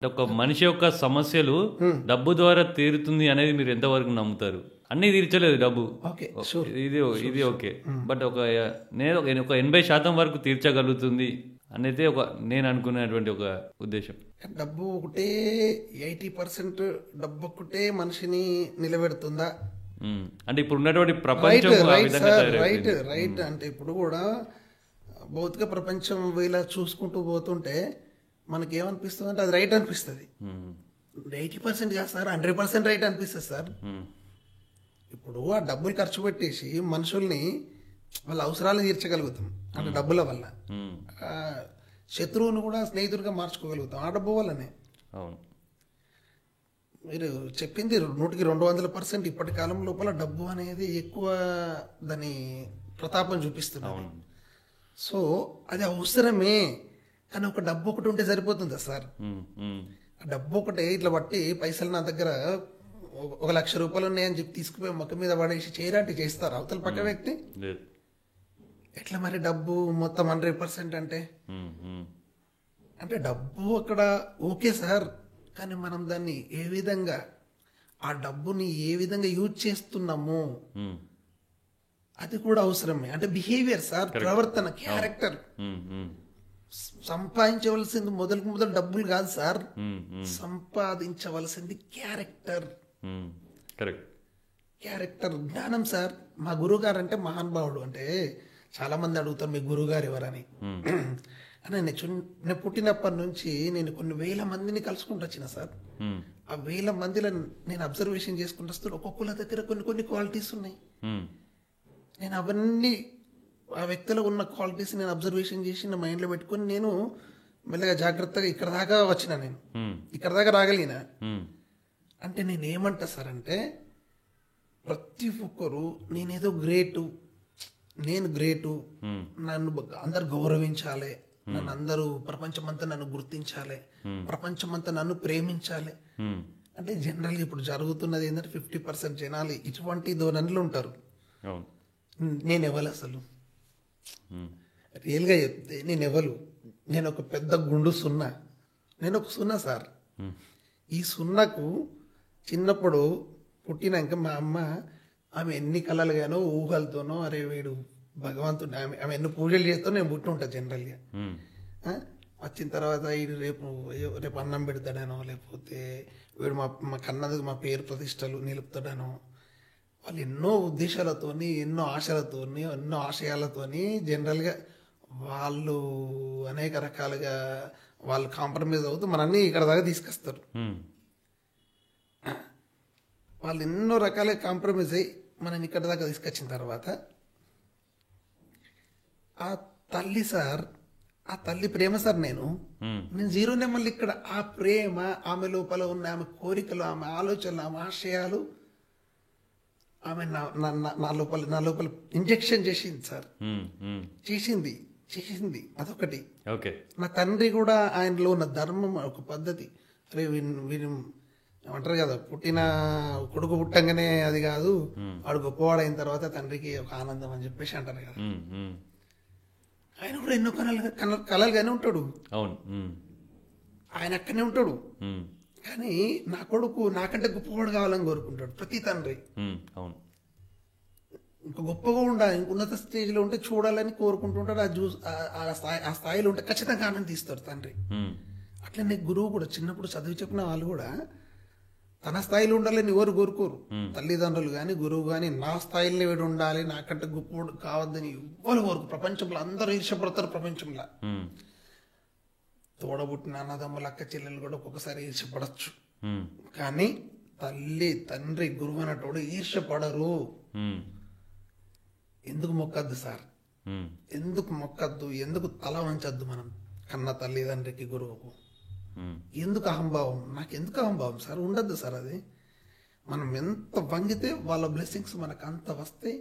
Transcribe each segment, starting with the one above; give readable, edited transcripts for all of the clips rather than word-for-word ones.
ఒక మనిషి యొక్క సమస్యలు డబ్బు ద్వారా తీరుతుంది అనేది మీరు ఎంతవరకు నమ్ముతారు? అన్నీ తీర్చలేదు డబ్బు, ఓకే ఇది ఇది ఓకే, బట్ నేను ఒక 80% వరకు తీర్చగలుగుతుంది అనేది నేను అనుకునేటువంటి ఒక ఉద్దేశం. డబ్బు ఒకటే 80% డబ్బు ఒకటే మనిషిని నిలబెడుతుందా అంటే ఇప్పుడు ఉన్నటువంటి ప్రపంచం రైట్ అంటే ఇప్పుడు కూడా భౌతిక ప్రపంచం ఇలా చూసుకుంటూ పోతుంటే మనకి ఏమనిపిస్తుంది అంటే అది రైట్ అనిపిస్తుంది. 80% కాదు సార్, 100% రైట్ అనిపిస్తుంది సార్. ఇప్పుడు ఆ డబ్బులు ఖర్చు పెట్టేసి మనుషుల్ని వాళ్ళ అవసరాలు తీర్చగలుగుతాం అంటే డబ్బుల వల్ల. శత్రువును కూడా స్నేహితుడిగా మార్చుకోగలుగుతాం ఆ డబ్బు వల్లనే. మీరు చెప్పింది 100% ఇప్పటి కాలం లోపల డబ్బు అనేది ఎక్కువ దాని ప్రతాపం చూపిస్తున్నాం. సో అది అవసరమే, కానీ ఒక డబ్బు ఒకటి ఉంటే సరిపోతుందా సార్? ఆ డబ్బు ఒకటే ఇట్లా బట్టి పైసలు నా దగ్గర 1,00,000 రూపాయలు ఉన్నాయని చెప్పి తీసుకుపోయి మొక్క మీద పడేసి చేయరాంటి చేస్తారు అవతల పక్క వ్యక్తి. ఎట్లా మరి డబ్బు మొత్తం 100% అంటే డబ్బు అక్కడ ఓకే సార్, కానీ మనం దాన్ని ఏ విధంగా ఆ డబ్బుని ఏ విధంగా యూజ్ చేస్తున్నాము అది కూడా అవసరమే. అంటే బిహేవియర్ సార్, ప్రవర్తన, క్యారెక్టర్. సంపాదించవలసింది మొదలు డబ్బులు కాదు సార్, సంపాదించవలసింది క్యారెక్టర్. క్యారెక్టర్ జ్ఞానం సార్. మా గురువు గారు అంటే మహానుభావుడు. అంటే చాలా మంది అడుగుతారు మీ గురువు గారు ఎవరని. అని నేను పుట్టినప్పటి నుంచి నేను కొన్ని వేల మందిని కలుసుకుంటూ వచ్చిన సార్. ఆ వేల మందిలో నేను అబ్జర్వేషన్ చేసుకుంటూ వస్తాను. ఒక్కొక్కళ్ళ దగ్గర కొన్ని క్వాలిటీస్ ఉన్నాయి. నేను అవన్నీ ఆ వ్యక్తిలో ఉన్న క్వాలిటీస్ నేను అబ్జర్వేషన్ చేసి నా మైండ్లో పెట్టుకుని నేను మెల్లగా జాగ్రత్తగా ఇక్కడ దాకా వచ్చిన. నేను ఇక్కడ దాకా రాగలిగిన అంటే నేను ఏమంటా సార్ అంటే ప్రతి ఒక్కరు నేనేదో గ్రేటు, నేను గ్రేటు, నన్ను అందరు గౌరవించాలి, నన్ను అందరూ ప్రపంచమంతా నన్ను గుర్తించాలి, ప్రపంచమంతా నన్ను ప్రేమించాలి. అంటే జనరల్గా ఇప్పుడు జరుగుతున్నది ఏంటంటే 50% జనాలు ఇటువంటి ధోరణిలో ఉంటారు. నేను ఎవరు అసలు రియల్గా చెప్తే నేను ఎవరు? నేను ఒక పెద్ద గుండు సున్నా, నేను ఒక సున్నా సార్. ఈ సున్నాకు చిన్నప్పుడు పుట్టినాక మా అమ్మ ఆమె ఎన్ని కళలుగానో ఊహలతోనో అరే వీడు భగవంతుడు, ఆమె ఎన్ని పూజలు చేస్తో నేను పుట్టి ఉంటా జనరల్గా. వచ్చిన తర్వాత వీడు రేపు అన్నం పెడతాడనో లేకపోతే వీడు మా కన్నది మా పేరు ప్రతిష్టలు నిలుపుతాడనో వాళ్ళు ఎన్నో ఉద్దేశాలతోని, ఎన్నో ఆశలతోని, ఎన్నో ఆశయాలతోని జనరల్గా వాళ్ళు అనేక రకాలుగా వాళ్ళు కాంప్రమైజ్ అవుతూ మనల్ని ఇక్కడ దాకా తీసుకొస్తారు. వాళ్ళు ఎన్నో రకాలుగా కాంప్రమైజ్ అయ్యి మనని ఇక్కడ దాకా తీసుకొచ్చిన తర్వాత ఆ తల్లి సార్, ఆ తల్లి ప్రేమ సార్, నేను జీరోనే. మళ్ళీ ఇక్కడ ఆ ప్రేమ, ఆమె లోపల ఉన్న ఆమె కోరికలు, ఆమె ఆలోచనలు, ఆమె ఆశయాలు ఆమె నా లోపల ఇంజెక్షన్ చేసింది సార్. చేసింది అదొకటి. నా తండ్రి కూడా ఆయనలో ఉన్న ధర్మం, ఒక పద్ధతి. అరే వీరు ఏమంటారు కదా, పుట్టిన కొడుకు పుట్టంగానే అది కాదు, వాడు గొప్పవాడైన తర్వాత తండ్రికి ఒక ఆనందం అని చెప్పేసి అంటారు కదా. ఆయన కూడా ఎన్నో కళలుగానే ఉంటాడు, ఆయన అక్కడనే ఉంటాడు. కానీ నా కొడుకు నాకంటే గొప్పవాడు కావాలని కోరుకుంటాడు ప్రతి తండ్రి. ఇంకా గొప్పగా ఉండాలి, ఉన్నత స్టేజ్లో ఉంటే చూడాలని కోరుకుంటుంటాడు. ఆ స్థాయిలో ఉంటే ఖచ్చితంగా ఆనందిస్తాడు తండ్రి. అట్లనే గురువు కూడా చిన్నప్పుడు చదివి చెప్పిన వాళ్ళు కూడా తన స్థాయిలో ఉండాలని ఎవరు కోరుకోరు. తల్లిదండ్రులు కానీ గురువు కానీ నా స్థాయిలో వీడు ఉండాలి, నాకంటే గొప్పవాడు కావద్దని ఎవరు కోరుకు. ప్రపంచంలో అందరూ ఈర్షపడతారు. ప్రపంచంలో తోడబుట్టిన అన్నదమ్ముల అక్క చెల్లెలు కూడా ఒక్కొక్కసారి ఈర్షపడచ్చు. కానీ తల్లి తండ్రి గురువు అన్నట్టు ఈర్షపడరు. ఎందుకు మొక్కద్దు సార్? ఎందుకు మొక్కద్దు? ఎందుకు తల వంచద్దు మనం కన్న తల్లిదండ్రికి, గురువుకు? ఎందుకు అహంభావం? నాకెందుకు అహంభావం సార్? ఉండద్దు సార్. అది మనం ఎంత వంగితే వాళ్ళ బ్లెస్సింగ్స్ మనకు అంత వస్తే,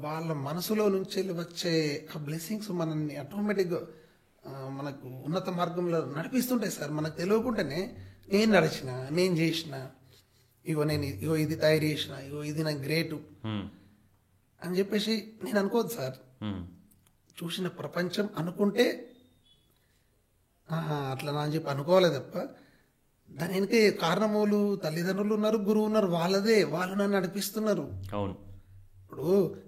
వాళ్ళ మనసులో నుంచి వచ్చే ఆ బ్లెస్సింగ్స్ మనల్ని ఆటోమేటిక్గా మనకు ఉన్నత మార్గంలో నడిపిస్తుంటాయి సార్. మనకు తెలియకుండానే నేను నడిచిన, నేను చేసిన, ఇగో ఇది తయారు చేసిన, ఇగో ఇది నాకు గ్రేటు అని చెప్పేసి నేను అనుకోదు సార్. చూసిన ప్రపంచం అనుకుంటే అట్లా నా అని చెప్పి అనుకోవాలి తప్ప దాని వెనక కారణములు తల్లిదండ్రులు ఉన్నారు, గురువు ఉన్నారు, వాళ్ళు నన్ను నడిపిస్తున్నారు. అవును. ఇప్పుడు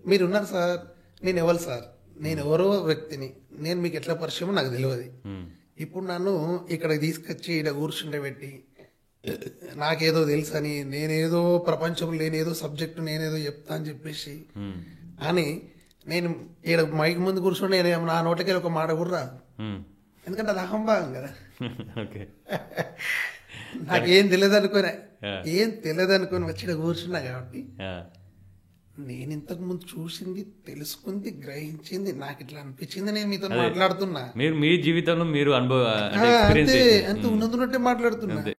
మీరున్నారు సార్, నేను ఎవరు సార్, నేను ఎవరో వ్యక్తిని, నేను మీకు ఎట్లా పరిచయమో నాకు తెలియదు. ఇప్పుడు నన్ను ఇక్కడ తీసుకొచ్చి ఇక్కడ కూర్చుండబెట్టి నాకేదో తెలుసని, నేనేదో ప్రపంచంలో లేనేదో సబ్జెక్టు నేనేదో చెప్తా అని చెప్పేసి అని నేను ఈడ మైక్ ముందు కూర్చొని నేను నా నోట్లకి ఒక మాట కూడా రాదు. ఎందుకంటే అది అహంభావం కదా. నాకేం తెలియదు అనుకోనే, ఏం తెలియదు అనుకొని వచ్చి ఇక్కడ కూర్చున్నా కాబట్టి నేను ఇంతకు ముందు చూసింది, తెలుసుకుంది, గ్రహించింది, నాకు ఇట్లా అనిపించింది, నేను మీతో మాట్లాడుతున్నా. మీరు మీ జీవితంలో మీరు అనుభవం అంతే ఉన్నట్టే మాట్లాడుతున్నా.